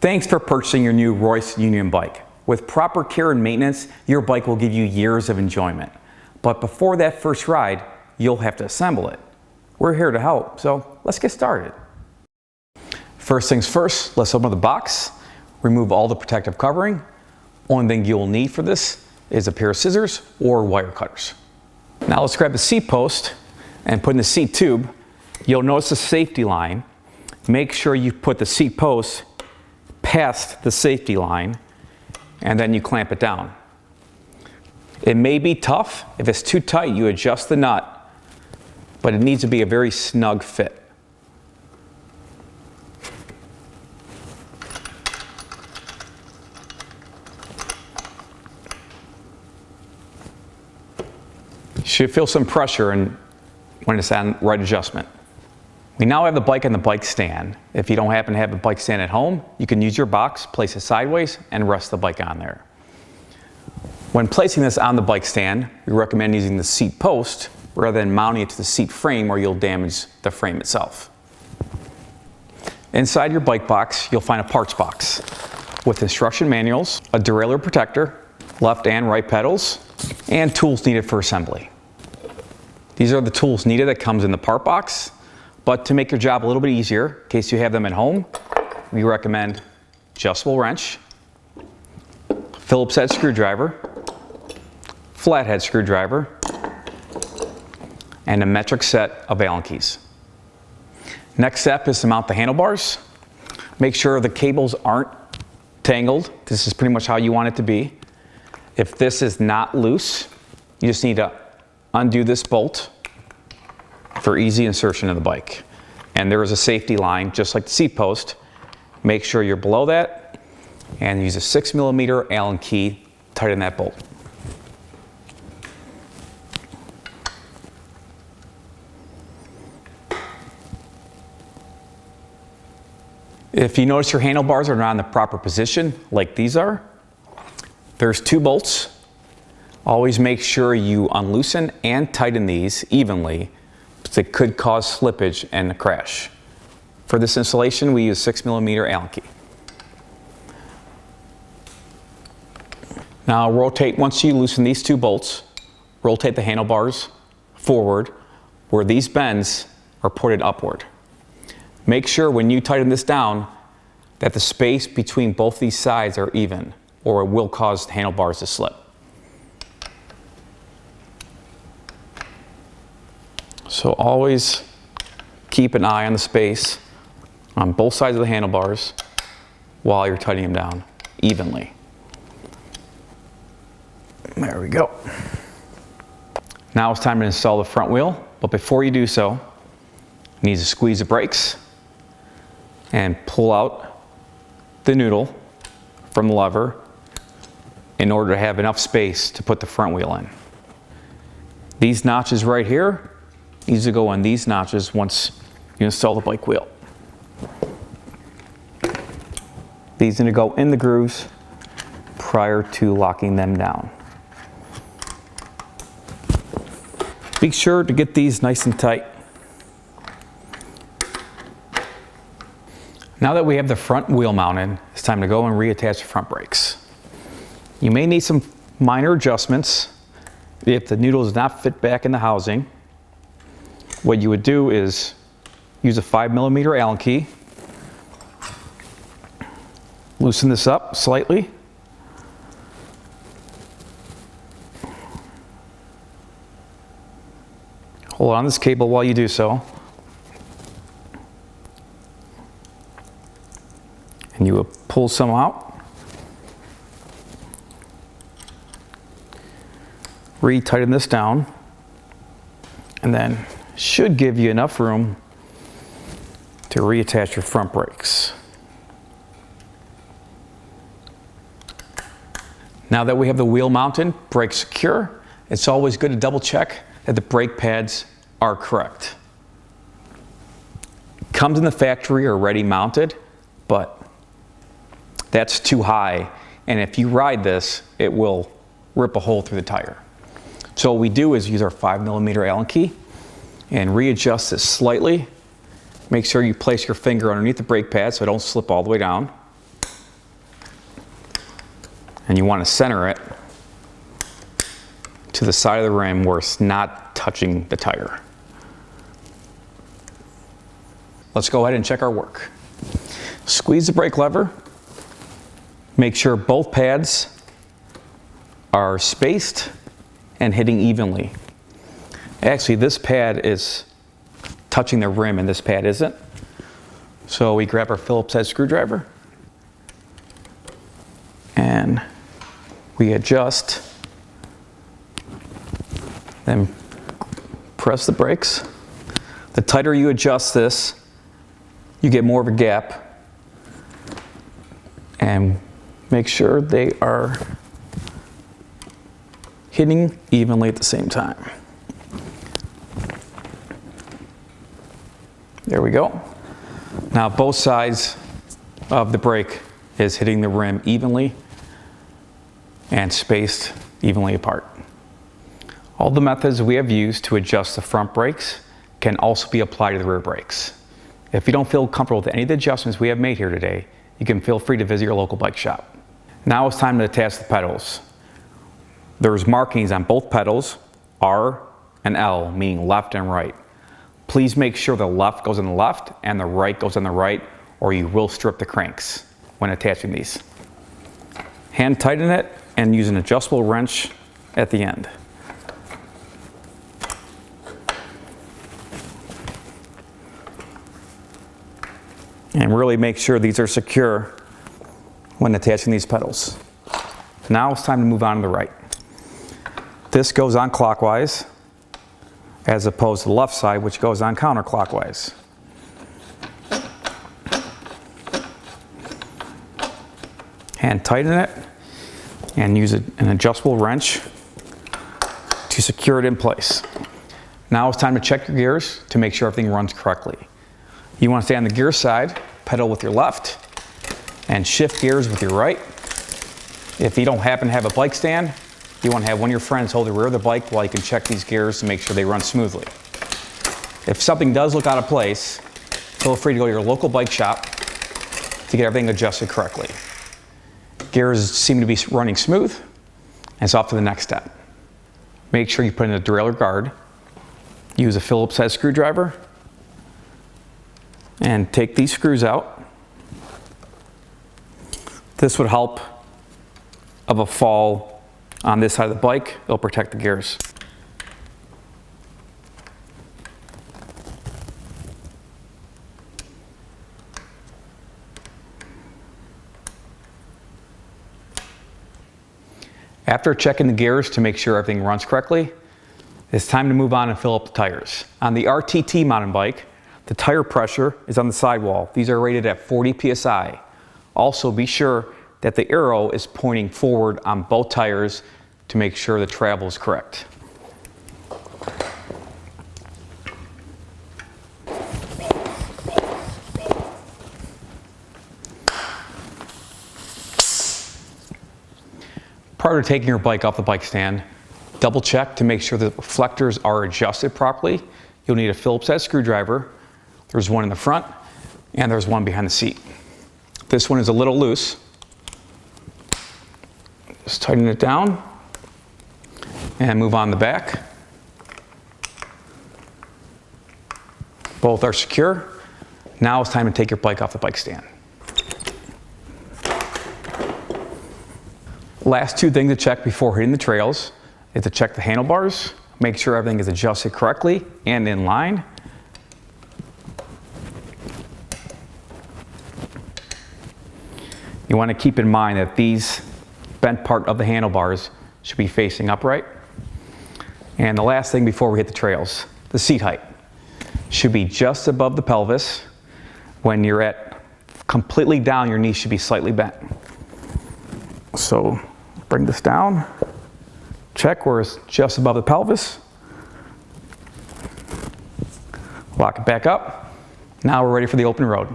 Thanks for purchasing your new Royce Union bike. With proper care and maintenance, your bike will give you years of enjoyment. But before that first ride, you'll have to assemble it. We're here to help, so let's get started. First things first, let's open the box, remove all the protective covering. Only thing you'll need for this is a pair of scissors or wire cutters. Now let's grab the seat post and put in the seat tube. You'll notice the safety line. Make sure you put the seat post past the safety line and then you clamp it down. It may be tough. If it's too tight, you adjust the nut, but it needs to be a very snug fit. You should feel some pressure when it's on right adjustment. We now have the bike on the bike stand. If you don't happen to have a bike stand at home, you can use your box, place it sideways, and rest the bike on there. When placing this on the bike stand, we recommend using the seat post rather than mounting it to the seat frame where you'll damage the frame itself. Inside your bike box, you'll find a parts box with instruction manuals, a derailleur protector, left and right pedals, and tools needed for assembly. These are the tools needed that comes in the part box. But to make your job a little bit easier, in case you have them at home, we recommend adjustable wrench, Phillips head screwdriver, flathead screwdriver, and a metric set of Allen keys. Next step is to mount the handlebars. Make sure the cables aren't tangled. This is pretty much how you want it to be. If this is not loose, you just need to undo this bolt for easy insertion of the bike. And there is a safety line, just like the seat post. Make sure you're below that and use a 6mm Allen key, tighten that bolt. If you notice your handlebars are not in the proper position, like these are, there's 2 bolts. Always make sure you unloosen and tighten these evenly. It could cause slippage and a crash. For this installation, we use 6mm Allen key. Now rotate, once you loosen these 2 bolts, rotate the handlebars forward where these bends are pointed upward. Make sure when you tighten this down that the space between both these sides are even, or it will cause the handlebars to slip. So always keep an eye on the space on both sides of the handlebars while you're tightening them down evenly. There we go. Now it's time to install the front wheel, but before you do so, you need to squeeze the brakes and pull out the noodle from the lever in order to have enough space to put the front wheel in. These notches right here needs to go on these notches once you install the bike wheel. These need to go in the grooves prior to locking them down. Be sure to get these nice and tight. Now that we have the front wheel mounted, it's time to go and reattach the front brakes. You may need some minor adjustments if the noodle does not fit back in the housing. What you would do is use a 5mm Allen key, loosen this up slightly, hold on this cable while you do so, and you will pull some out, re-tighten this down, and then should give you enough room to reattach your front brakes. Now that we have the wheel mounted, brakes secure, it's always good to double check that the brake pads are correct. Comes in the factory already mounted, but that's too high, and if you ride this, it will rip a hole through the tire. So what we do is use our 5mm Allen key and readjust this slightly. Make sure you place your finger underneath the brake pad so it don't slip all the way down. And you want to center it to the side of the rim where it's not touching the tire. Let's go ahead and check our work. Squeeze the brake lever. Make sure both pads are spaced and hitting evenly. Actually, this pad is touching the rim and this pad isn't. So we grab our Phillips head screwdriver and we adjust, then press the brakes. The tighter you adjust this, you get more of a gap, and make sure they are hitting evenly at the same time. There we go. Now both sides of the brake is hitting the rim evenly and spaced evenly apart. All the methods we have used to adjust the front brakes can also be applied to the rear brakes. If you don't feel comfortable with any of the adjustments we have made here today, you can feel free to visit your local bike shop. Now it's time to attach the pedals. There's markings on both pedals, R and L, meaning left and right. Please make sure the left goes on the left and the right goes on the right, or you will strip the cranks when attaching these. Hand tighten it and use an adjustable wrench at the end. And really make sure these are secure when attaching these pedals. Now it's time to move on to the right. This goes on clockwise as opposed to the left side, which goes on counterclockwise. Hand tighten it and use an adjustable wrench to secure it in place. Now it's time to check your gears to make sure everything runs correctly. You want to stay on the gear side, pedal with your left, and shift gears with your right. If you don't happen to have a bike stand, you want to have one of your friends hold the rear of the bike while you can check these gears to make sure they run smoothly. If something does look out of place, feel free to go to your local bike shop to get everything adjusted correctly. Gears seem to be running smooth, and it's off to the next step. Make sure you put in a derailleur guard, use a Phillips head screwdriver, and take these screws out. This would help of a fall on this side of the bike. It'll protect the gears. After checking the gears to make sure everything runs correctly, it's time to move on and fill up the tires. On the RTT mountain bike, the tire pressure is on the sidewall. These are rated at 40 psi. Also be sure that the arrow is pointing forward on both tires to make sure the travel is correct. Prior to taking your bike off the bike stand, double check to make sure the reflectors are adjusted properly. You'll need a Phillips head screwdriver. There's one in the front and there's one behind the seat. This one is a little loose. Just tighten it down and move on the back. Both are secure. Now it's time to take your bike off the bike stand. Last two things to check before hitting the trails is to check the handlebars, make sure everything is adjusted correctly and in line. You want to keep in mind that these bent part of the handlebars should be facing upright. And the last thing before we hit the trails, the seat height should be just above the pelvis. When you're at completely down, your knees should be slightly bent. So bring this down, check where it's just above the pelvis, lock it back up. Now we're ready for the open road.